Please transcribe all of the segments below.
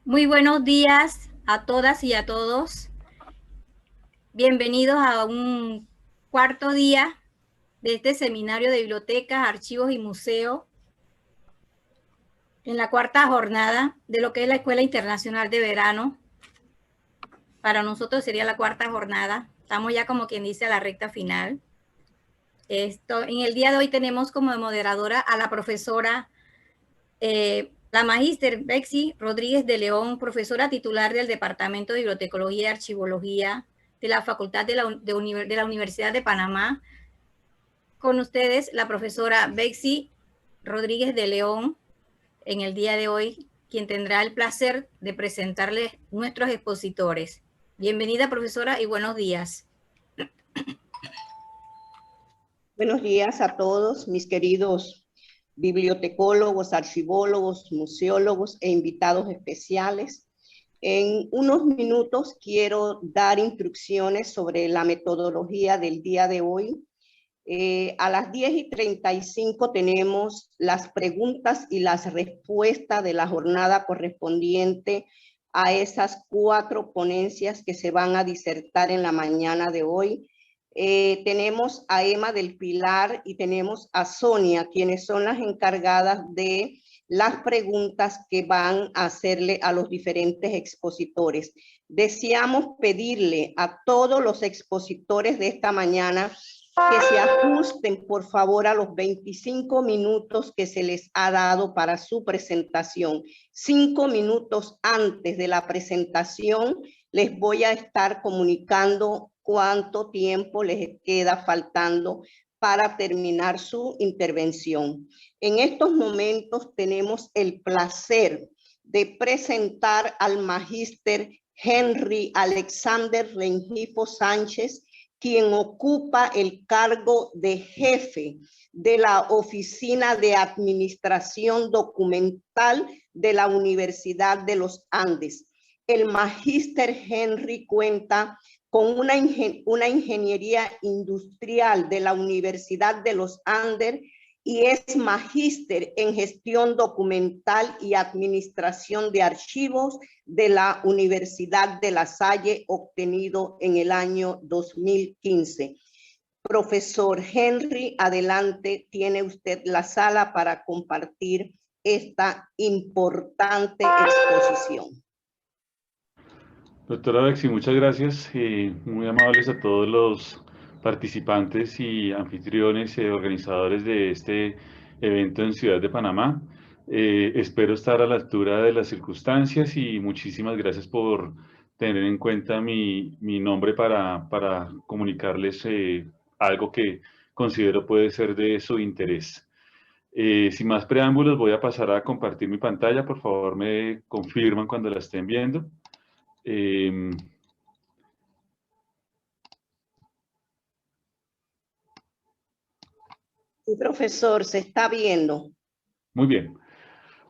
Muy buenos días a todas y a todos. Bienvenidos a un cuarto día de este seminario de bibliotecas, archivos y museos, en la cuarta jornada de lo que es la Escuela Internacional de Verano. Para nosotros sería la cuarta jornada. Estamos ya, como quien dice, a la recta final. En el día de hoy tenemos como moderadora a la profesora, la magíster Betsy Rodríguez de León, profesora titular del Departamento de Bibliotecología y Archivología de la Facultad de la Universidad de Panamá. Con ustedes, la profesora Betsy Rodríguez de León, en el día de hoy, quien tendrá el placer de presentarles nuestros expositores. Bienvenida, profesora, y buenos días. Buenos días a todos, mis queridos bibliotecólogos, archivólogos, museólogos e invitados especiales. En unos minutos quiero dar instrucciones sobre la metodología del día de hoy. A las 10:35 tenemos las preguntas y las respuestas de la jornada correspondiente a esas 4 ponencias que se van a disertar en la mañana de hoy. Tenemos a Emma del Pilar y tenemos a Sonia, quienes son las encargadas de las preguntas que van a hacerle a los diferentes expositores. Deseamos pedirle a todos los expositores de esta mañana que se ajusten, por favor, a los 25 minutos que se les ha dado para su presentación. 5 minutos antes de la presentación les voy a estar comunicando cuánto tiempo les queda faltando para terminar su intervención. En estos momentos tenemos el placer de presentar al magíster Henry Alexander Rengifo Sánchez, quien ocupa el cargo de jefe de la Oficina de Administración Documental de la Universidad de los Andes. El magíster Henry cuenta con una ingeniería industrial de la Universidad de los Andes y es magíster en gestión documental y administración de archivos de la Universidad de La Salle, obtenido en el año 2015. Profesor Henry, adelante, tiene usted la sala para compartir esta importante exposición. Doctora Betsy, muchas gracias. Muy amables a todos los participantes y anfitriones y organizadores de este evento en Ciudad de Panamá. Espero estar a la altura de las circunstancias y muchísimas gracias por tener en cuenta mi nombre para comunicarles algo que considero puede ser de su interés. Sin más preámbulos, voy a pasar a compartir mi pantalla. Por favor, me confirman cuando la estén viendo. Sí, profesor, se está viendo. Muy bien.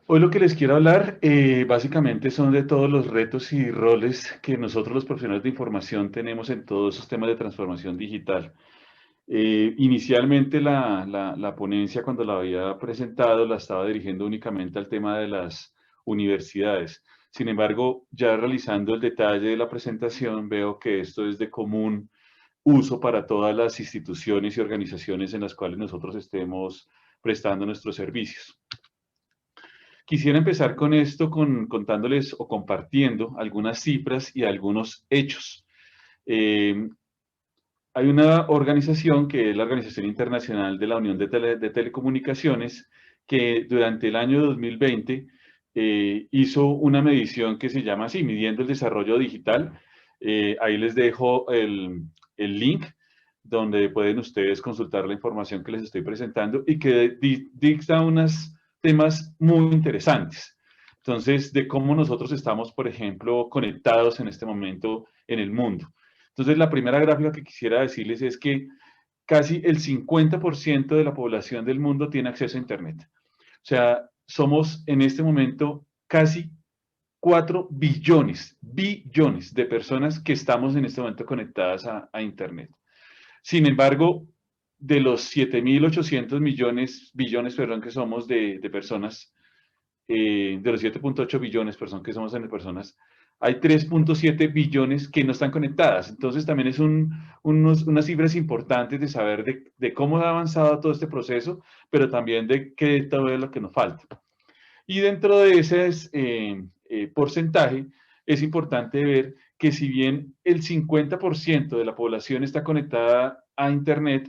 Hoy lo que les quiero hablar básicamente son de todos los retos y roles que nosotros los profesionales de información tenemos en todos esos temas de transformación digital. Inicialmente la ponencia, cuando la había presentado, la estaba dirigiendo únicamente al tema de las universidades. Sin embargo, ya realizando el detalle de la presentación, veo que esto es de común uso para todas las instituciones y organizaciones en las cuales nosotros estemos prestando nuestros servicios. Quisiera empezar con esto, contándoles o compartiendo algunas cifras y algunos hechos. Hay una organización que es la Organización Internacional de la Unión de Telecomunicaciones que durante el año 2020 hizo una medición que se llama así, Midiendo el Desarrollo Digital. Ahí les dejo el link donde pueden ustedes consultar la información que les estoy presentando y que dicta unos temas muy interesantes. Entonces, de cómo nosotros estamos, por ejemplo, conectados en este momento en el mundo. Entonces, la primera gráfica que quisiera decirles es que casi el 50% de la población del mundo tiene acceso a Internet. O sea, somos en este momento casi 4 billones de personas que estamos en este momento conectadas a Internet. Sin embargo, de los 7.800 billones que somos de personas, de los 7.8 billones que somos en personas, hay 3.7 billones que no están conectadas. Entonces también es unas cifras importantes de saber de cómo ha avanzado todo este proceso, pero también de qué todo es lo que nos falta. Y dentro de ese porcentaje es importante ver que si bien el 50% de la población está conectada a Internet,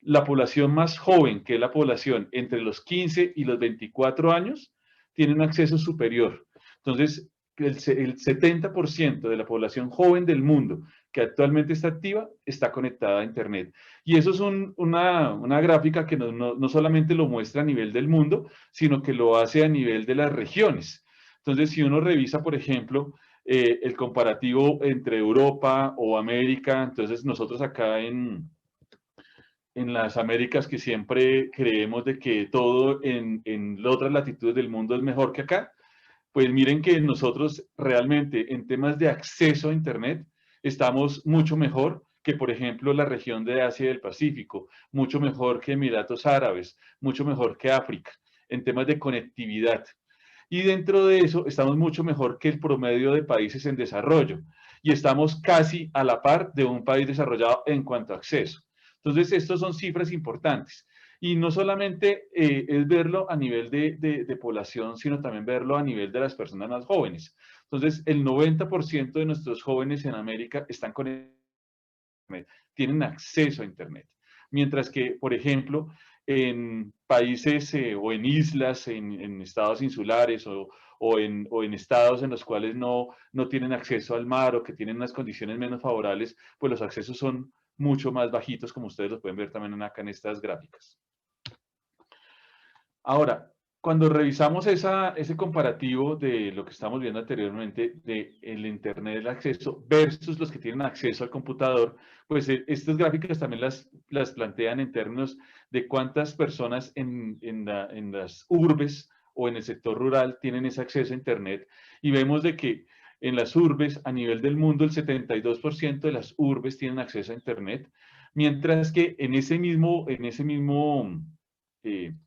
la población más joven, que es la población entre los 15 y los 24 años, tiene un acceso superior. Entonces, el 70% de la población joven del mundo que actualmente está activa está conectada a Internet. Y eso es una gráfica que no solamente lo muestra a nivel del mundo, sino que lo hace a nivel de las regiones. Entonces, si uno revisa, por ejemplo, el comparativo entre Europa o América, entonces nosotros acá en las Américas, que siempre creemos de que todo en otras latitudes del mundo es mejor que acá, pues miren que nosotros realmente en temas de acceso a Internet estamos mucho mejor que, por ejemplo, la región de Asia y del Pacífico, mucho mejor que Emiratos Árabes, mucho mejor que África, en temas de conectividad. Y dentro de eso estamos mucho mejor que el promedio de países en desarrollo y estamos casi a la par de un país desarrollado en cuanto a acceso. Entonces, estas son cifras importantes. Y no solamente es verlo a nivel de población, sino también verlo a nivel de las personas más jóvenes. Entonces, el 90% de nuestros jóvenes en América están conectados a Internet, tienen acceso a Internet. Mientras que, por ejemplo, en países o en islas, en estados insulares o en estados en los cuales no tienen acceso al mar o que tienen unas condiciones menos favorables, pues los accesos son mucho más bajitos, como ustedes lo pueden ver también acá en estas gráficas. Ahora, cuando revisamos ese comparativo de lo que estamos viendo anteriormente, de el Internet, el acceso, versus los que tienen acceso al computador, pues estas gráficas también las plantean en términos de cuántas personas en las urbes o en el sector rural tienen ese acceso a Internet. Y vemos de que en las urbes, a nivel del mundo, el 72% de las urbes tienen acceso a Internet, mientras que en ese mismo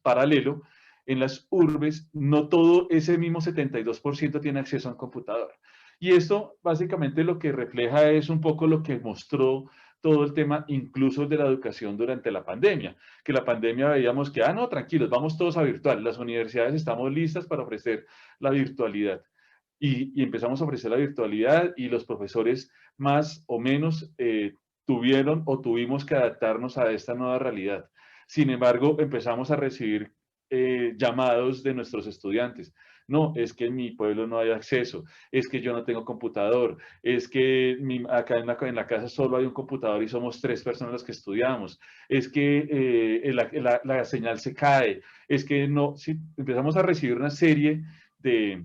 paralelo, en las urbes, no todo ese mismo 72% tiene acceso a un computador. Y esto básicamente lo que refleja es un poco lo que mostró todo el tema, incluso de la educación durante la pandemia, que la pandemia veíamos que, no, tranquilos, vamos todos a virtual, las universidades estamos listas para ofrecer la virtualidad. Y empezamos a ofrecer la virtualidad y los profesores más o menos tuvieron o tuvimos que adaptarnos a esta nueva realidad. Sin embargo, empezamos a recibir llamados de nuestros estudiantes. No, es que en mi pueblo no hay acceso, es que yo no tengo computador, es que acá en la casa solo hay un computador y somos 3 personas las que estudiamos, es que la señal se cae, es que no, sí, empezamos a recibir una serie de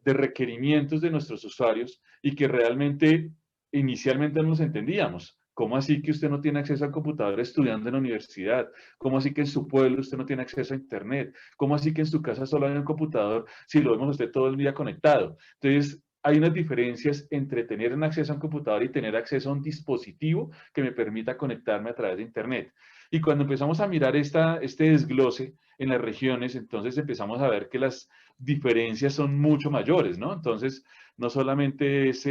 requerimientos de nuestros usuarios y que realmente inicialmente no los entendíamos. ¿Cómo así que usted no tiene acceso al computador estudiando en la universidad? ¿Cómo así que en su pueblo usted no tiene acceso a Internet? ¿Cómo así que en su casa solo hay un computador si lo vemos usted todo el día conectado? Entonces, hay unas diferencias entre tener un acceso a un computador y tener acceso a un dispositivo que me permita conectarme a través de Internet. Y cuando empezamos a mirar este desglose en las regiones, entonces empezamos a ver que las diferencias son mucho mayores, ¿no? Entonces, no solamente es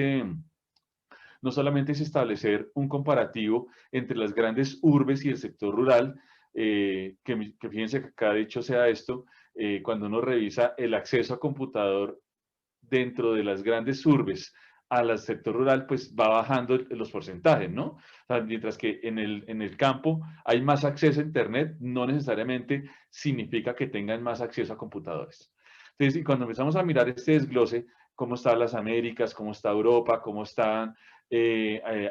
establecer un comparativo entre las grandes urbes y el sector rural, que fíjense que acá dicho sea esto, cuando uno revisa el acceso a computador dentro de las grandes urbes al sector rural, pues va bajando los porcentajes, ¿no? O sea, mientras que en el campo hay más acceso a Internet, no necesariamente significa que tengan más acceso a computadores. Entonces, y cuando empezamos a mirar este desglose, cómo están las Américas, cómo está Europa, cómo están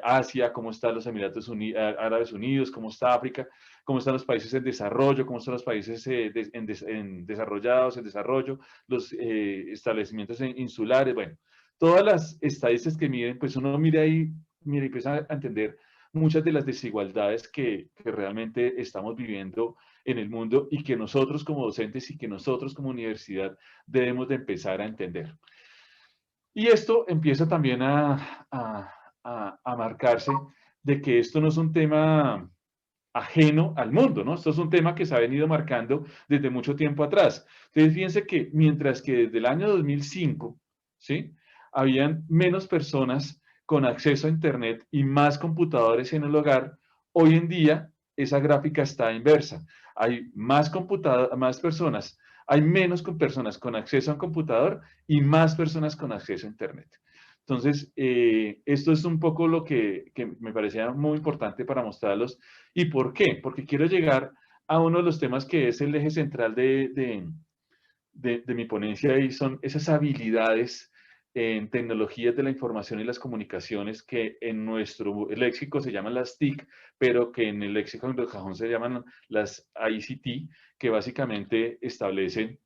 Asia, cómo están los Emiratos Árabes Unidos, cómo está África, cómo están los países en desarrollo, cómo están los países desarrollados, en desarrollo, los establecimientos insulares, bueno, todas las estadísticas que miden, pues uno mira ahí, mira y empieza a entender muchas de las desigualdades que realmente estamos viviendo en el mundo y que nosotros como docentes y que nosotros como universidad debemos de empezar a entender. Y esto empieza también a marcarse de que esto no es un tema ajeno al mundo, ¿no? Esto es un tema que se ha venido marcando desde mucho tiempo atrás. Entonces, fíjense que mientras que desde el año 2005, ¿sí?, habían menos personas con acceso a Internet y más computadores en el hogar, hoy en día esa gráfica está inversa. Hay más personas, hay menos personas con acceso a un computador y más personas con acceso a Internet. Entonces, esto es un poco lo que me parecía muy importante para mostrarlos. ¿Y por qué? Porque quiero llegar a uno de los temas que es el eje central de mi ponencia, y son esas habilidades en tecnologías de la información y las comunicaciones que en nuestro léxico se llaman las TIC, pero que en el léxico anglosajón se llaman las ICT, que básicamente establecen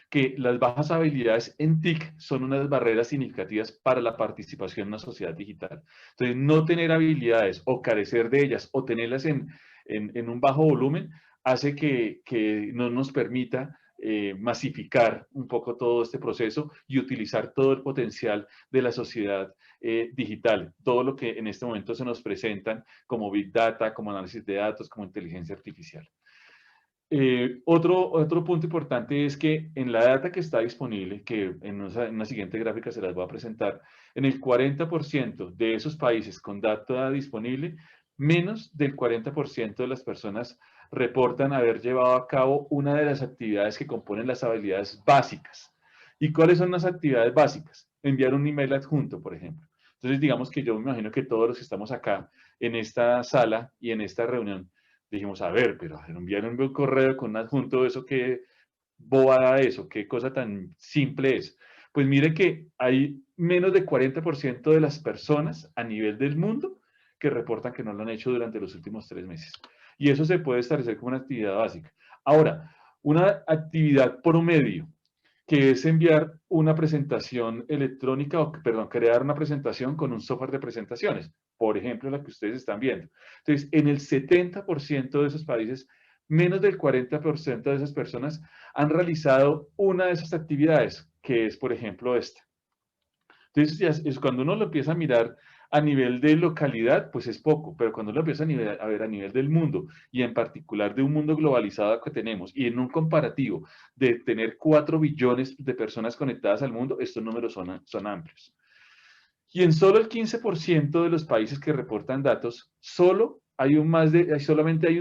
que las bajas habilidades en TIC son unas barreras significativas para la participación en una sociedad digital. Entonces, no tener habilidades o carecer de ellas o tenerlas en un bajo volumen hace que no nos permita masificar un poco todo este proceso y utilizar todo el potencial de la sociedad digital, todo lo que en este momento se nos presentan como Big Data, como análisis de datos, como inteligencia artificial. Otro punto importante es que en la data que está disponible, que en una siguiente gráfica se las voy a presentar, en el 40% de esos países con data disponible, menos del 40% de las personas reportan haber llevado a cabo una de las actividades que componen las habilidades básicas. ¿Y cuáles son las actividades básicas? Enviar un email adjunto, por ejemplo. Entonces, digamos que yo me imagino que todos los que estamos acá en esta sala y en esta reunión, dijimos, a ver, pero enviar un correo con un adjunto, ¿eso qué bobada eso? ¿Qué cosa tan simple es? Pues mire que hay menos de 40% de las personas a nivel del mundo que reportan que no lo han hecho durante los últimos 3 meses. Y eso se puede establecer como una actividad básica. Ahora, una actividad promedio, que es enviar una presentación electrónica, o perdón, crear una presentación con un software de presentaciones, por ejemplo, la que ustedes están viendo. Entonces, en el 70% de esos países, menos del 40% de esas personas han realizado una de esas actividades, que es, por ejemplo, esta. Entonces, ya es cuando uno lo empieza a mirar a nivel de localidad, pues es poco, pero cuando lo empieza a ver a nivel del mundo, y en particular de un mundo globalizado que tenemos, y en un comparativo de tener 4 billones de personas conectadas al mundo, estos números son amplios. Y en solo el 15% de los países que reportan datos, solamente hay un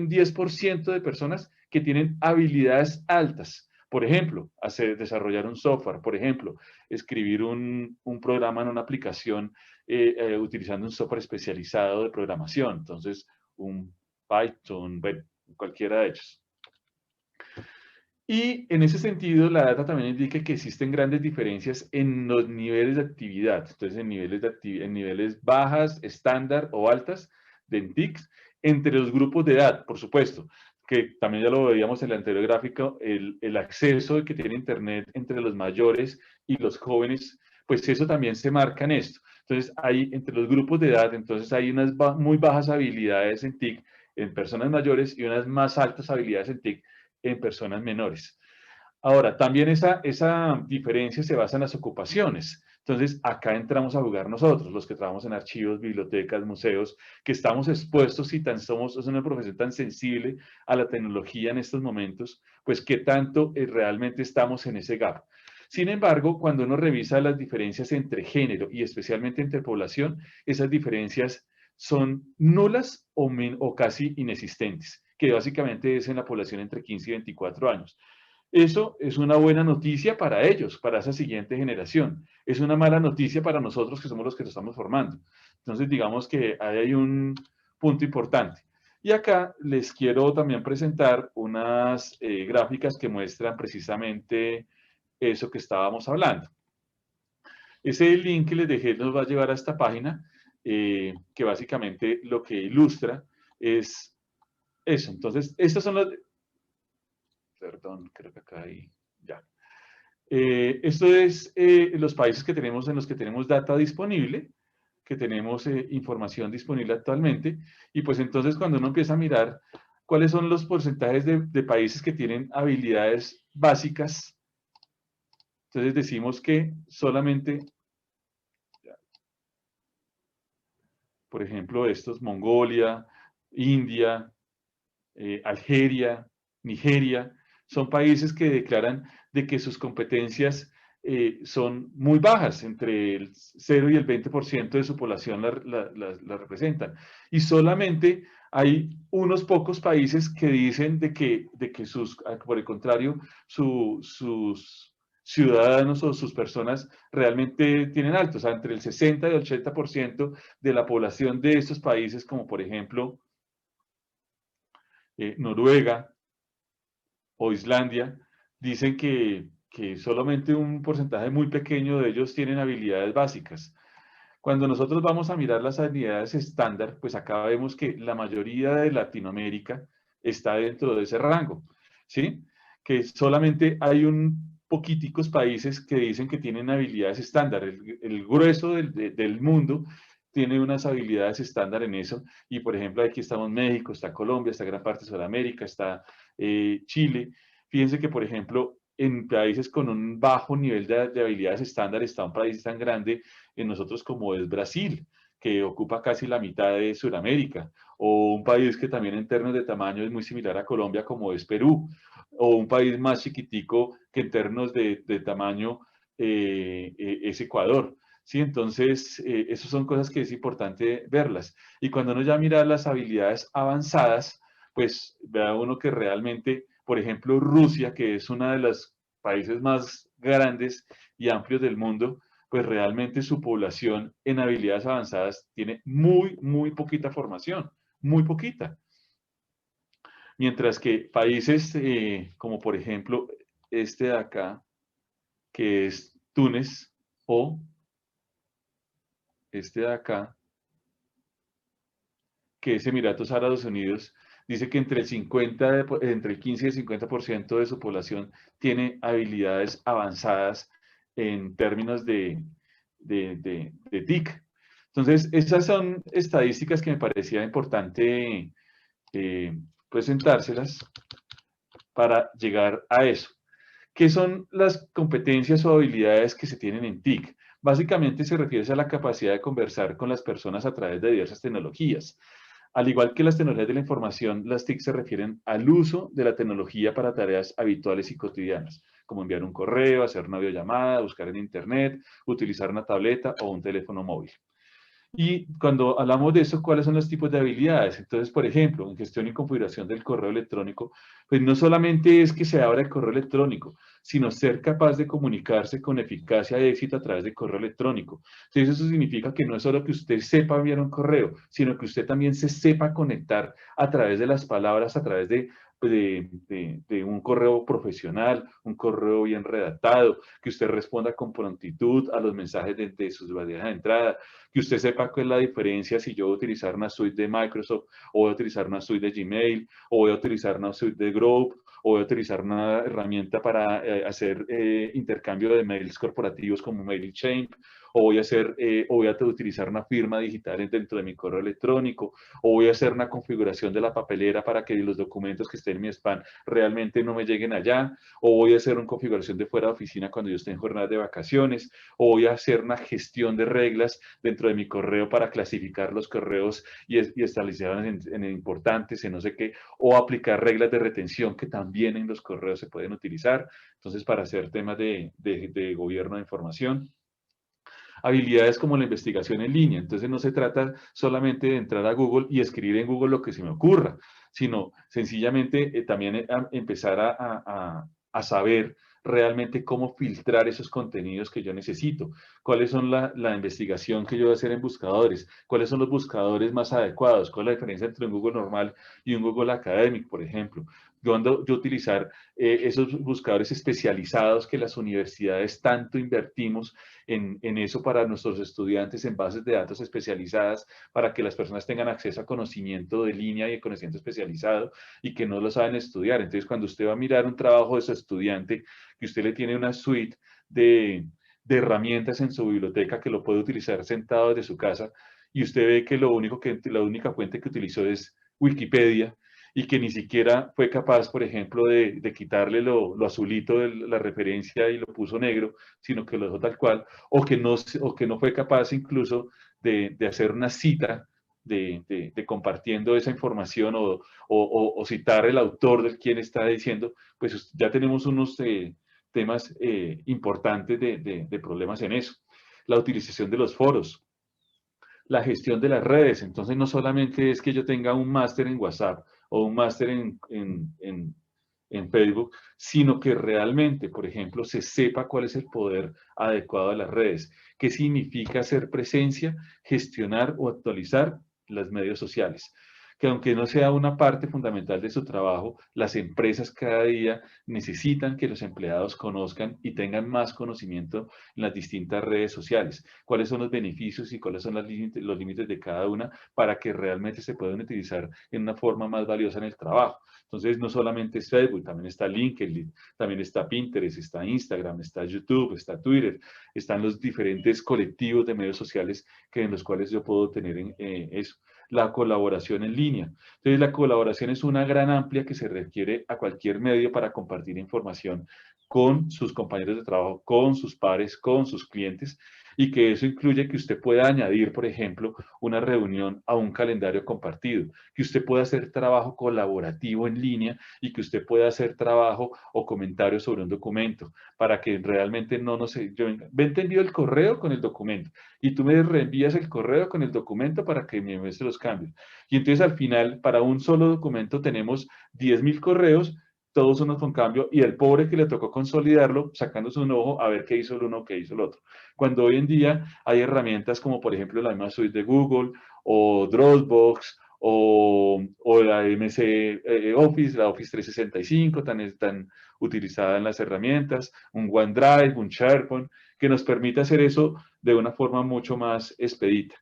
10% de personas que tienen habilidades altas. Por ejemplo, desarrollar un software, por ejemplo, escribir un programa en una aplicación utilizando un software especializado de programación. Entonces, un Python, cualquiera de ellos. Y en ese sentido, la data también indica que existen grandes diferencias en los niveles de actividad. Entonces, en niveles bajas, estándar o altas de TICs, entre los grupos de edad, por supuesto, que también ya lo veíamos en el anterior gráfico, el acceso que tiene Internet entre los mayores y los jóvenes, pues eso también se marca en esto. Entonces, hay entre los grupos de edad, entonces hay unas muy bajas habilidades en TIC en personas mayores y unas más altas habilidades en TIC en personas menores. Ahora, también esa diferencia se basa en las ocupaciones. Entonces, acá entramos a jugar nosotros, los que trabajamos en archivos, bibliotecas, museos, que estamos expuestos y es una profesión tan sensible a la tecnología en estos momentos, pues qué tanto realmente estamos en ese gap. Sin embargo, cuando uno revisa las diferencias entre género y especialmente entre población, esas diferencias son nulas o casi inexistentes, que básicamente es en la población entre 15 y 24 años. Eso es una buena noticia para ellos, para esa siguiente generación. Es una mala noticia para nosotros, que somos los que nos estamos formando. Entonces, digamos que ahí hay un punto importante. Y acá les quiero también presentar unas gráficas que muestran precisamente eso que estábamos hablando. Ese link que les dejé nos va a llevar a esta página, que básicamente lo que ilustra es eso. Entonces, estas son las... Perdón, creo que acá hay... Ya. Esto es los países que tenemos en los que tenemos data disponible, que tenemos información disponible actualmente, y pues entonces cuando uno empieza a mirar cuáles son los porcentajes de países que tienen habilidades básicas, entonces decimos que solamente, por ejemplo, estos, Mongolia, India, Algeria, Nigeria, son países que declaran de que sus competencias son muy bajas, entre el 0 y el 20% de su población la representan. Y solamente hay unos pocos países que dicen de que por el contrario, sus ciudadanos o sus personas realmente tienen alto, o sea, entre el 60 y el 80% de la población de estos países, como por ejemplo Noruega o Islandia, dicen que solamente un porcentaje muy pequeño de ellos tienen habilidades básicas. Cuando nosotros vamos a mirar las habilidades estándar, pues acá vemos que la mayoría de Latinoamérica está dentro de ese rango, ¿sí? Que solamente hay un poquiticos países que dicen que tienen habilidades estándar. El grueso del mundo tiene unas habilidades estándar en eso. Y por ejemplo, aquí estamos México, está Colombia, está gran parte de Sudamérica, está Chile. Fíjense que, por ejemplo, en países con un bajo nivel de habilidades estándar está un país tan grande en nosotros como es Brasil, que ocupa casi la mitad de Sudamérica, o un país que también en términos de tamaño es muy similar a Colombia como es Perú, o un país más chiquitico que en términos de tamaño es Ecuador. Sí, entonces, esas son cosas que es importante verlas. Y cuando uno ya mira las habilidades avanzadas, pues vea uno que realmente, por ejemplo, Rusia, que es uno de los países más grandes y amplios del mundo, pues realmente su población en habilidades avanzadas tiene muy poquita formación, muy poquita. Mientras que países como por ejemplo este de acá, que es Túnez, o este de acá, que es Emiratos Árabes Unidos, dice que entre el 15 y el 50% de su población tiene habilidades avanzadas en términos de TIC. Entonces, esas son estadísticas que me parecía importante presentárselas para llegar a eso. ¿Qué son las competencias o habilidades que se tienen en TIC? Básicamente se refiere a la capacidad de conversar con las personas a través de diversas tecnologías. Al igual que las tecnologías de la información, las TIC se refieren al uso de la tecnología para tareas habituales y cotidianas, como enviar un correo, hacer una videollamada, buscar en Internet, utilizar una tableta o un teléfono móvil. Y cuando hablamos de eso, ¿cuáles son los tipos de habilidades? Entonces, por ejemplo, en gestión y configuración del correo electrónico, pues no solamente es que se abra el correo electrónico, sino ser capaz de comunicarse con eficacia y éxito a través del correo electrónico. Entonces, eso significa que no es solo que usted sepa enviar un correo, sino que usted también se sepa conectar a través de las palabras, a través de un correo profesional, un correo bien redactado, que usted responda con prontitud a los mensajes de sus bandejas de entrada, que usted sepa cuál es la diferencia si yo voy a utilizar una suite de Microsoft, o voy a utilizar una suite de Gmail, o voy a utilizar una suite de Group, o voy a utilizar una herramienta para hacer intercambio de mails corporativos como MailChimp, o voy a utilizar una firma digital dentro de mi correo electrónico, o voy a hacer una configuración de la papelera para que los documentos que estén en mi spam realmente no me lleguen allá, o voy a hacer una configuración de fuera de oficina cuando yo esté en jornadas de vacaciones, o voy a hacer una gestión de reglas dentro de mi correo para clasificar los correos y establecerlos en importantes, en no sé qué, o aplicar reglas de retención que también en los correos se pueden utilizar, entonces para hacer temas de gobierno de información. Habilidades como la investigación en línea. Entonces no se trata solamente de entrar a Google y escribir en Google lo que se me ocurra, sino sencillamente también empezar a saber realmente cómo filtrar esos contenidos que yo necesito, cuáles son la investigación que yo voy a hacer en buscadores, cuáles son los buscadores más adecuados, cuál es la diferencia entre un Google normal y un Google Academic, por ejemplo. Yo utilizar esos buscadores especializados que las universidades tanto invertimos en eso para nuestros estudiantes, en bases de datos especializadas, para que las personas tengan acceso a conocimiento de línea y a conocimiento especializado y que no lo saben estudiar. Entonces, cuando usted va a mirar un trabajo de su estudiante, que usted le tiene una suite de herramientas en su biblioteca que lo puede utilizar sentado desde su casa, y usted ve que la única fuente que utilizó es Wikipedia, y que ni siquiera fue capaz, por ejemplo, de quitarle lo azulito de la referencia y lo puso negro, sino que lo dejó tal cual, o que no fue capaz incluso de hacer una cita de compartiendo esa información o citar el autor del quien está diciendo, pues ya tenemos unos temas importantes de problemas en eso. La utilización de los foros, la gestión de las redes. Entonces no solamente es que yo tenga un máster en WhatsApp o un máster en Facebook, sino que realmente, por ejemplo, se sepa cuál es el poder adecuado de las redes, qué significa hacer presencia, gestionar o actualizar los medios sociales. Que aunque no sea una parte fundamental de su trabajo, las empresas cada día necesitan que los empleados conozcan y tengan más conocimiento en las distintas redes sociales, cuáles son los beneficios y cuáles son los límites de cada una para que realmente se puedan utilizar en una forma más valiosa en el trabajo. Entonces, no solamente es Facebook, también está LinkedIn, también está Pinterest, está Instagram, está YouTube, está Twitter, están los diferentes colectivos de medios sociales en los cuales yo puedo tener eso. La colaboración en línea. Entonces, la colaboración es una gran amplia que se requiere a cualquier medio para compartir información con sus compañeros de trabajo, con sus pares, con sus clientes, y que eso incluye que usted pueda añadir, por ejemplo, una reunión a un calendario compartido, que usted pueda hacer trabajo colaborativo en línea y que usted pueda hacer trabajo o comentarios sobre un documento, para que realmente no nos... Ven, te envío el correo con el documento y tú me reenvías el correo con el documento para que me muestre los cambios. Y entonces al final, para un solo documento tenemos 10.000 correos, todos unos con cambio, y el pobre que le tocó consolidarlo, sacándose un ojo a ver qué hizo el uno, qué hizo el otro. Cuando hoy en día hay herramientas como por ejemplo la misma suite de Google, o Dropbox, o la MC Office, la Office 365, tan utilizada en las herramientas, un OneDrive, un SharePoint, que nos permite hacer eso de una forma mucho más expedita.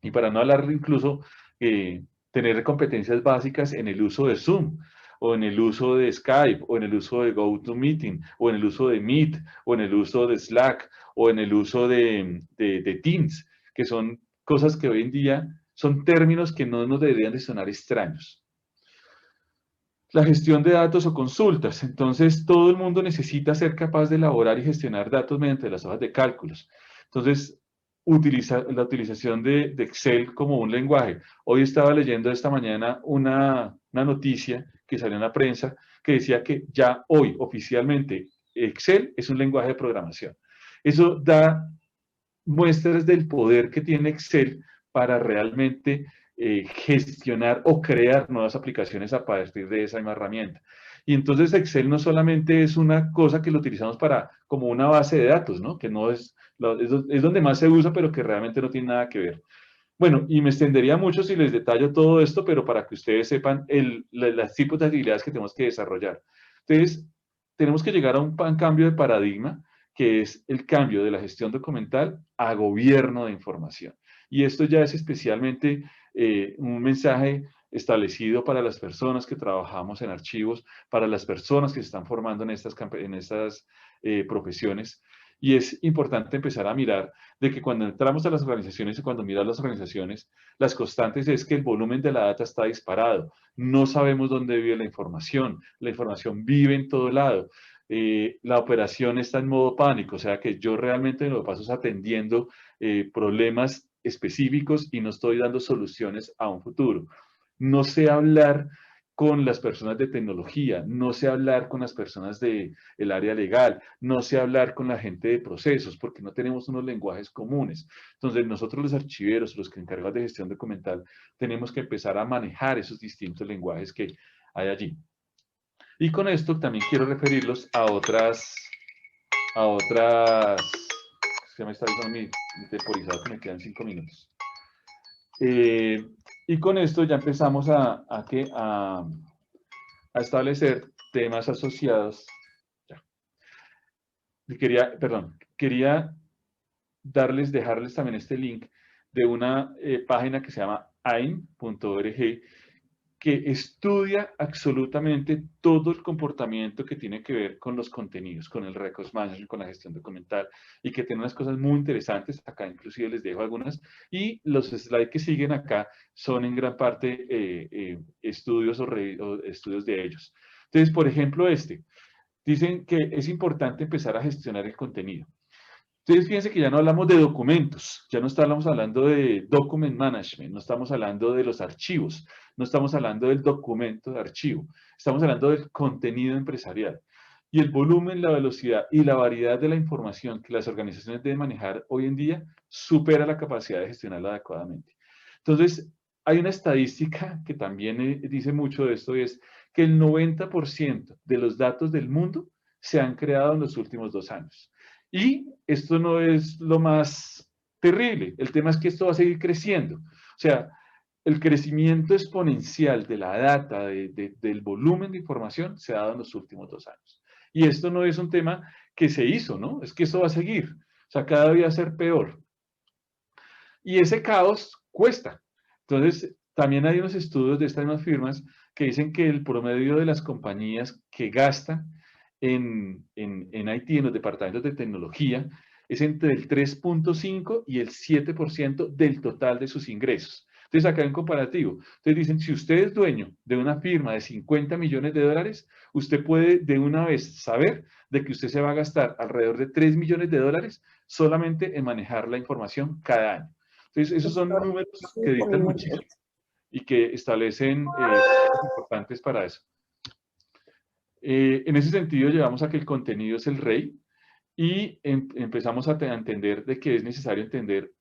Y para no hablar incluso, tener competencias básicas en el uso de Zoom, o en el uso de Skype, o en el uso de GoToMeeting, o en el uso de Meet, o en el uso de Slack, o en el uso de Teams, que son cosas que hoy en día son términos que no nos deberían de sonar extraños. La gestión de datos o consultas. Entonces, todo el mundo necesita ser capaz de elaborar y gestionar datos mediante las hojas de cálculos. Entonces, la utilización de Excel como un lenguaje. Hoy estaba leyendo esta mañana una noticia que salió en la prensa que decía que ya hoy oficialmente Excel es un lenguaje de programación. Eso da muestras del poder que tiene Excel para realmente gestionar o crear nuevas aplicaciones a partir de esa misma herramienta. Y entonces Excel no solamente es una cosa que lo utilizamos como una base de datos, ¿no? Que no es donde más se usa, pero que realmente no tiene nada que ver. Bueno, y me extendería mucho si les detallo todo esto, pero para que ustedes sepan las tipos de habilidades que tenemos que desarrollar. Entonces, tenemos que llegar a un cambio de paradigma, que es el cambio de la gestión documental a gobierno de información. Y esto ya es especialmente un mensaje establecido para las personas que trabajamos en archivos, para las personas que se están formando en estas profesiones. Y es importante empezar a mirar de que cuando entramos a las organizaciones y cuando miras las organizaciones, las constantes es que el volumen de la data está disparado. No sabemos dónde vive la información vive en todo lado. La operación está en modo pánico, o sea que yo realmente lo que paso es atendiendo problemas específicos y no estoy dando soluciones a un futuro. No sé hablar con las personas de tecnología, no sé hablar con las personas del área legal, no sé hablar con la gente de procesos, porque no tenemos unos lenguajes comunes. Entonces, nosotros los archiveros, los que encargamos de gestión documental, tenemos que empezar a manejar esos distintos lenguajes que hay allí. Y con esto también quiero referirlos a otras, se me está diciendo mi temporizador que me quedan 5 minutos. Y con esto ya empezamos a establecer temas asociados. Quería dejarles también este link de una página que se llama aim.org, que estudia absolutamente todo el comportamiento que tiene que ver con los contenidos, con el records management, con la gestión documental, y que tiene unas cosas muy interesantes. Acá inclusive les dejo algunas, y los slides que siguen acá son en gran parte estudios o estudios de ellos. Entonces, por ejemplo, dicen que es importante empezar a gestionar el contenido. Entonces, fíjense que ya no hablamos de documentos, ya no estamos hablando de document management, no estamos hablando de los archivos, no estamos hablando del documento de archivo, estamos hablando del contenido empresarial. Y el volumen, la velocidad y la variedad de la información que las organizaciones deben manejar hoy en día supera la capacidad de gestionarla adecuadamente. Entonces, hay una estadística que también dice mucho de esto, y es que el 90% de los datos del mundo se han creado en los últimos 2 años. Y esto no es lo más terrible, el tema es que esto va a seguir creciendo. O sea, el crecimiento exponencial de la data, del volumen de información, se ha dado en los últimos 2 años. Y esto no es un tema que se hizo, ¿no? Es que esto va a seguir. O sea, cada día va a ser peor. Y ese caos cuesta. Entonces, también hay unos estudios de estas mismas firmas que dicen que el promedio de las compañías que gastan en IT, en los departamentos de tecnología, es entre el 3.5 y el 7% del total de sus ingresos. Entonces, acá en comparativo, entonces dicen, si usted es dueño de una firma de 50 millones de dólares, usted puede de una vez saber de que usted se va a gastar alrededor de 3 millones de dólares solamente en manejar la información cada año. Entonces, esos son números que dictan muchísimo y que establecen pautas importantes para eso. En ese sentido, llevamos a que el contenido es el rey y empezamos a entender de que es necesario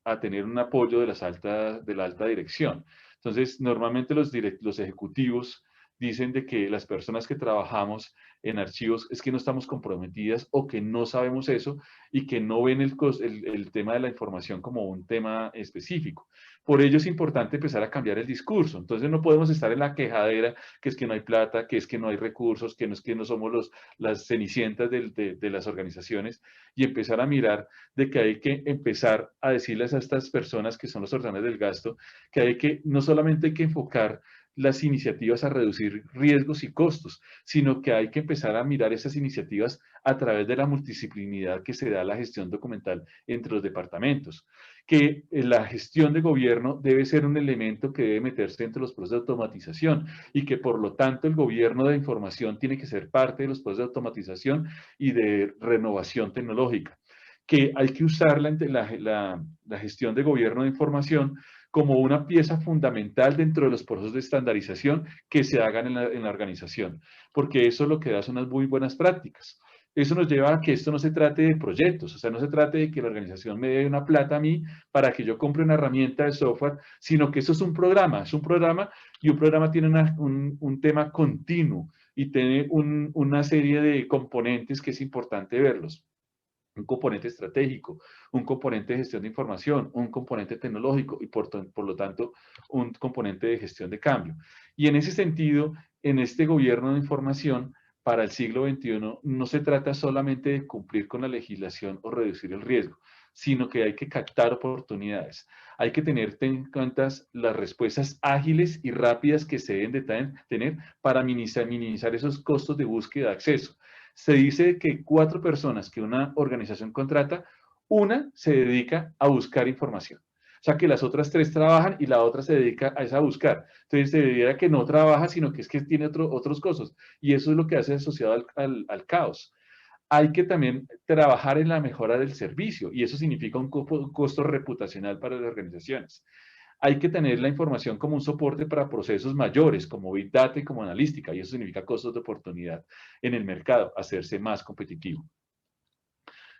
a tener un apoyo de la alta dirección. Entonces, normalmente los ejecutivos dicen de que las personas que trabajamos en archivos es que no estamos comprometidas o que no sabemos eso y que no ven el tema de la información como un tema específico. Por ello es importante empezar a cambiar el discurso. Entonces no podemos estar en la quejadera que es que no hay plata, que es que no hay recursos, que no somos las cenicientas de las organizaciones, y empezar a mirar de que hay que empezar a decirles a estas personas que son los ordenadores del gasto que no solamente hay que enfocar las iniciativas a reducir riesgos y costos, sino que hay que empezar a mirar esas iniciativas a través de la multidisciplinidad que se da a la gestión documental entre los departamentos, que la gestión de gobierno debe ser un elemento que debe meterse entre los procesos de automatización y que por lo tanto el gobierno de información tiene que ser parte de los procesos de automatización y de renovación tecnológica, que hay que usar la gestión de gobierno de información como una pieza fundamental dentro de los procesos de estandarización que se hagan en la organización, porque eso es lo que da son unas muy buenas prácticas. Eso nos lleva a que esto no se trate de proyectos, o sea, no se trate de que la organización me dé una plata a mí para que yo compre una herramienta de software, sino que eso es un programa y un programa tiene un tema continuo y tiene una serie de componentes que es importante verlos. Un componente estratégico, un componente de gestión de información, un componente tecnológico y por lo tanto un componente de gestión de cambio. Y en ese sentido, en este gobierno de información para el siglo XXI no se trata solamente de cumplir con la legislación o reducir el riesgo, sino que hay que captar oportunidades. Hay que tener en cuenta las respuestas ágiles y rápidas que se deben de tener para minimizar esos costos de búsqueda de acceso. Se dice que 4 personas que una organización contrata, una se dedica a buscar información. O sea, que las otras 3 trabajan y la otra se dedica a esa buscar. Entonces, se diría que no trabaja, sino que es que tiene otros costos. Y eso es lo que hace asociado al caos. Hay que también trabajar en la mejora del servicio y eso significa un costo reputacional para las organizaciones. Hay que tener la información como un soporte para procesos mayores, como Big Data y como analística, y eso significa costos de oportunidad en el mercado, hacerse más competitivo.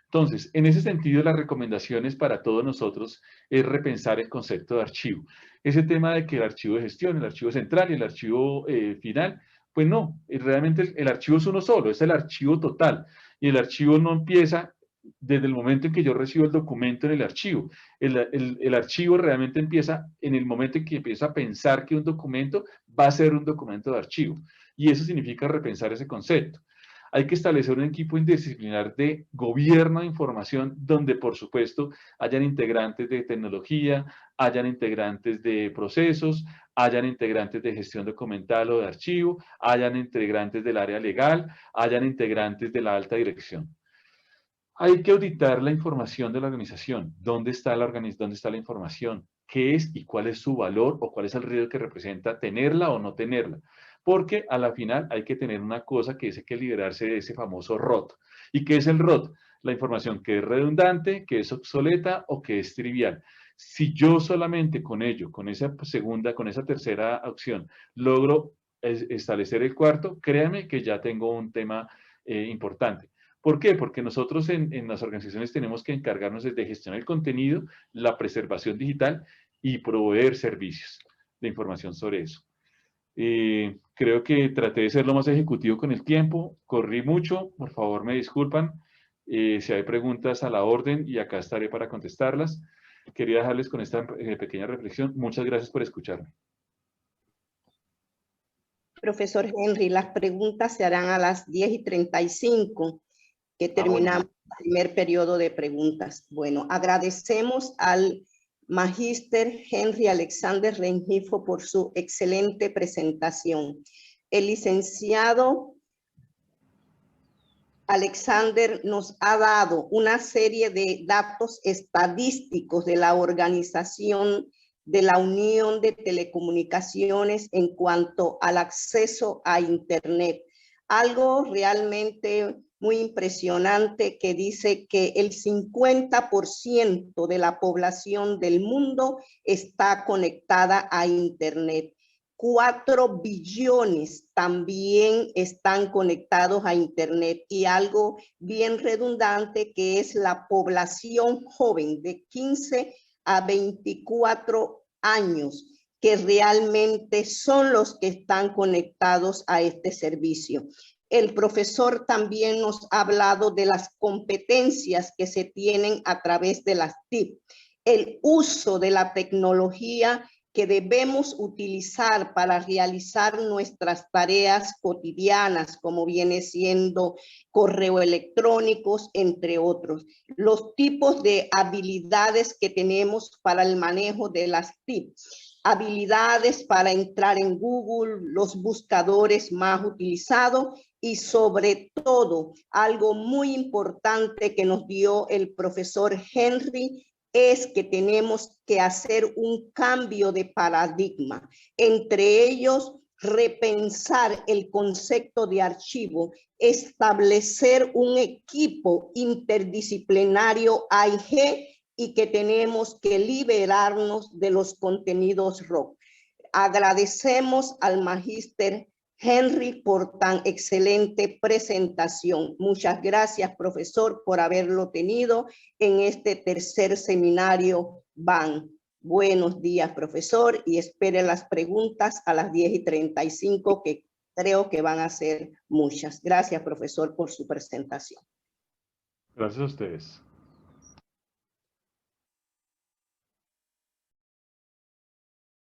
Entonces, en ese sentido, las recomendaciones para todos nosotros es repensar el concepto de archivo. Ese tema de que el archivo de gestión, el archivo central y el archivo final, pues no, realmente el archivo es uno solo, es el archivo total. Y el archivo no empieza desde el momento en que yo recibo el documento en el archivo. El archivo realmente empieza en el momento en que empiezo a pensar que un documento va a ser un documento de archivo. Y eso significa repensar ese concepto. Hay que establecer un equipo interdisciplinar de gobierno de información donde, por supuesto, hayan integrantes de tecnología, hayan integrantes de procesos, hayan integrantes de gestión documental o de archivo, hayan integrantes del área legal, hayan integrantes de la alta dirección. Hay que auditar la información de la organización. ¿Dónde está la información? ¿Qué es y cuál es su valor o cuál es el riesgo que representa tenerla o no tenerla? Porque a la final hay que tener una cosa que es que liberarse de ese famoso ROT. ¿Y qué es el ROT? la información que es redundante, que es obsoleta o que es trivial. Si yo solamente con ello, con esa segunda, con esa tercera opción, logro establecer el cuarto, créame que ya tengo un tema importante. ¿Por qué? Porque nosotros en las organizaciones tenemos que encargarnos de gestionar el contenido, la preservación digital y proveer servicios de información sobre eso. Creo que traté de ser lo más ejecutivo con el tiempo, corrí mucho, por favor me disculpan. Si hay preguntas a la orden y acá estaré para contestarlas. Quería dejarles con esta pequeña reflexión. Muchas gracias por escucharme. Profesor Henry, las preguntas se harán a las 10:35, que terminamos el primer periodo de preguntas. Bueno, agradecemos al Magíster Henry Alexander Rengifo por su excelente presentación. El licenciado Alexander nos ha dado una serie de datos estadísticos de la organización de la Unión de Telecomunicaciones en cuanto al acceso a Internet. Algo realmente muy impresionante que dice que el 50% de la población del mundo está conectada a Internet. 4 billones también están conectados a Internet, y algo bien redundante que es la población joven de 15 a 24 años, que realmente son los que están conectados a este servicio. El profesor también nos ha hablado de las competencias que se tienen a través de las TIC, el uso de la tecnología que debemos utilizar para realizar nuestras tareas cotidianas, como viene siendo correo electrónicos, entre otros. Los tipos de habilidades que tenemos para el manejo de las TIC. Habilidades para entrar en Google, los buscadores más utilizados, y sobre todo, algo muy importante que nos dio el profesor Henry, es que tenemos que hacer un cambio de paradigma. Entre ellos, repensar el concepto de archivo, establecer un equipo interdisciplinario AIG, y que tenemos que liberarnos de los contenidos ROC. Agradecemos al Magíster Henry por tan excelente presentación. Muchas gracias, profesor, por haberlo tenido en este tercer seminario BAN. Buenos días, profesor, y espere las preguntas a las 10:35, que creo que van a ser muchas. Gracias, profesor, por su presentación. Gracias a ustedes.